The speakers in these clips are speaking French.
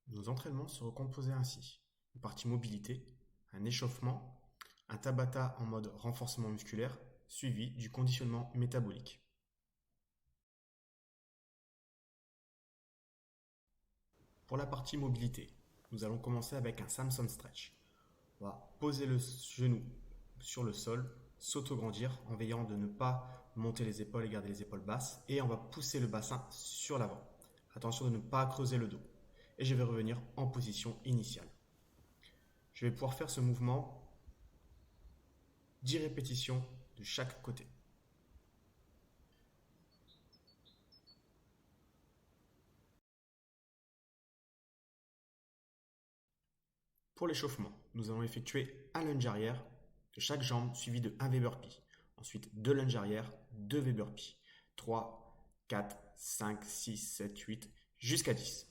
Nos entraînements se recomposaient ainsi. Une partie mobilité, un échauffement, un Tabata en mode renforcement musculaire, suivi du conditionnement métabolique. Pour la partie mobilité, nous allons commencer avec un Samson Stretch. On va poser le genou sur le sol, s'autograndir en veillant de ne pas monter les épaules et garder les épaules basses. Et on va pousser le bassin sur l'avant. Attention de ne pas creuser le dos. Et je vais revenir en position initiale. Je vais pouvoir faire ce mouvement 10 répétitions de chaque côté. Pour l'échauffement, nous allons effectuer un lunge arrière de chaque jambe suivi de 1 V burpee. Ensuite, 2 lunges arrière, 2 V burpee. 3, 4, 5, 6, 7, 8, jusqu'à 10.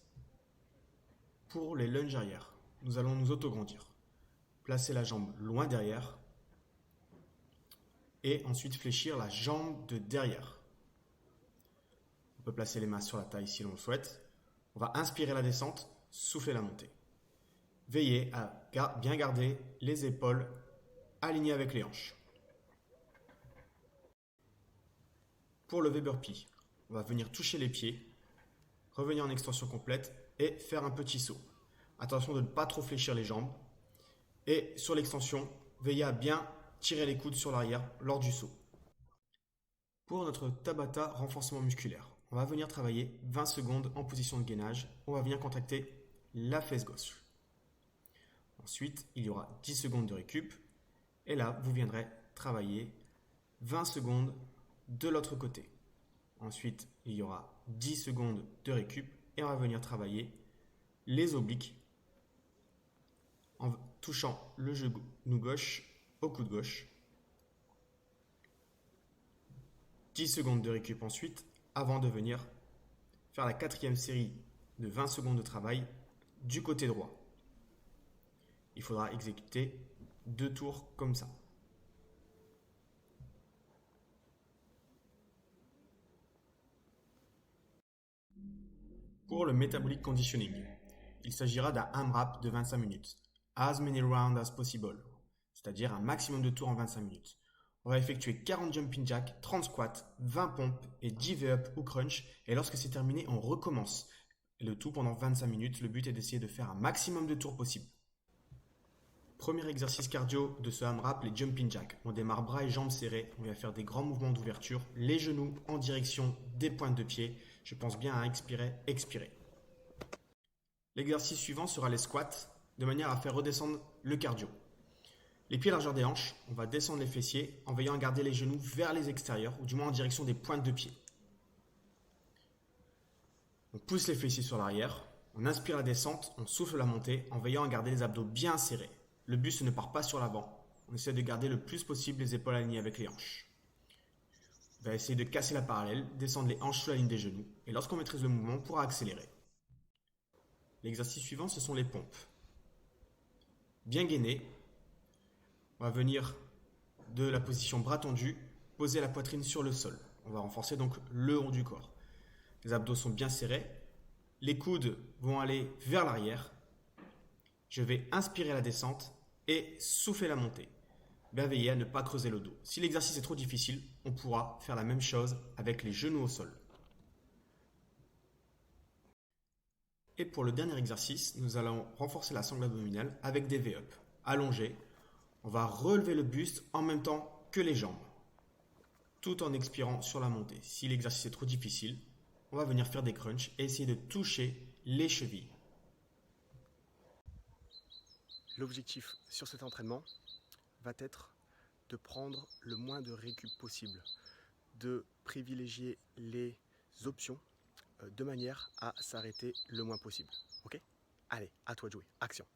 Pour les lunges arrière, nous allons nous autograndir. Placer la jambe loin derrière et ensuite fléchir la jambe de derrière. On peut placer les mains sur la taille si l'on le souhaite. On va inspirer la descente, souffler la montée. Veillez à bien garder les épaules alignées avec les hanches. Pour le burpee, on va venir toucher les pieds, revenir en extension complète et faire un petit saut. Attention de ne pas trop fléchir les jambes. Et sur l'extension, veillez à bien tirer les coudes sur l'arrière lors du saut. Pour notre Tabata renforcement musculaire, on va venir travailler 20 secondes en position de gainage. On va venir contracter la fesse gauche. Ensuite, il y aura 10 secondes de récup. Et là, vous viendrez travailler 20 secondes de l'autre côté. Ensuite, il y aura 10 secondes de récup et on va venir travailler les obliques en touchant le genou gauche au coude gauche. 10 secondes de récup ensuite avant de venir faire la quatrième série de 20 secondes de travail du côté droit. Il faudra exécuter 2 tours comme ça. Pour le metabolic conditioning, il s'agira d'un AMRAP de 25 minutes, as many rounds as possible, c'est-à-dire un maximum de tours en 25 minutes. On va effectuer 40 jumping jacks, 30 squats, 20 pompes et 10 V-up ou crunch. Et lorsque c'est terminé, on recommence. Le tout pendant 25 minutes. Le but est d'essayer de faire un maximum de tours possible. Premier exercice cardio de ce AMRAP, les jumping jacks. On démarre bras et jambes serrés. On va faire des grands mouvements d'ouverture. Les genoux en direction des pointes de pied. Je pense bien à expirer, expirer. L'exercice suivant sera les squats, de manière à faire redescendre le cardio. Les pieds largeur des hanches, on va descendre les fessiers en veillant à garder les genoux vers les extérieurs, ou du moins en direction des pointes de pied. On pousse les fessiers sur l'arrière, on inspire la descente, on souffle la montée en veillant à garder les abdos bien serrés. Le buste ne part pas sur l'avant, on essaie de garder le plus possible les épaules alignées avec les hanches. On va essayer de casser la parallèle, descendre les hanches sous la ligne des genoux, et lorsqu'on maîtrise le mouvement, on pourra accélérer. L'exercice suivant, ce sont les pompes. Bien gainé, on va venir de la position bras tendu, poser la poitrine sur le sol. On va renforcer donc le haut du corps. Les abdos sont bien serrés, les coudes vont aller vers l'arrière. Je vais inspirer la descente et souffler la montée. Bien veiller à ne pas creuser le dos. Si l'exercice est trop difficile, on pourra faire la même chose avec les genoux au sol. Et pour le dernier exercice, nous allons renforcer la sangle abdominale avec des V-up. Allongés, on va relever le buste en même temps que les jambes, tout en expirant sur la montée. Si l'exercice est trop difficile, on va venir faire des crunchs et essayer de toucher les chevilles. L'objectif sur cet entraînement va être de prendre le moins de récup possible, de privilégier les options de manière à s'arrêter le moins possible. Ok ? Allez, à toi de jouer. Action.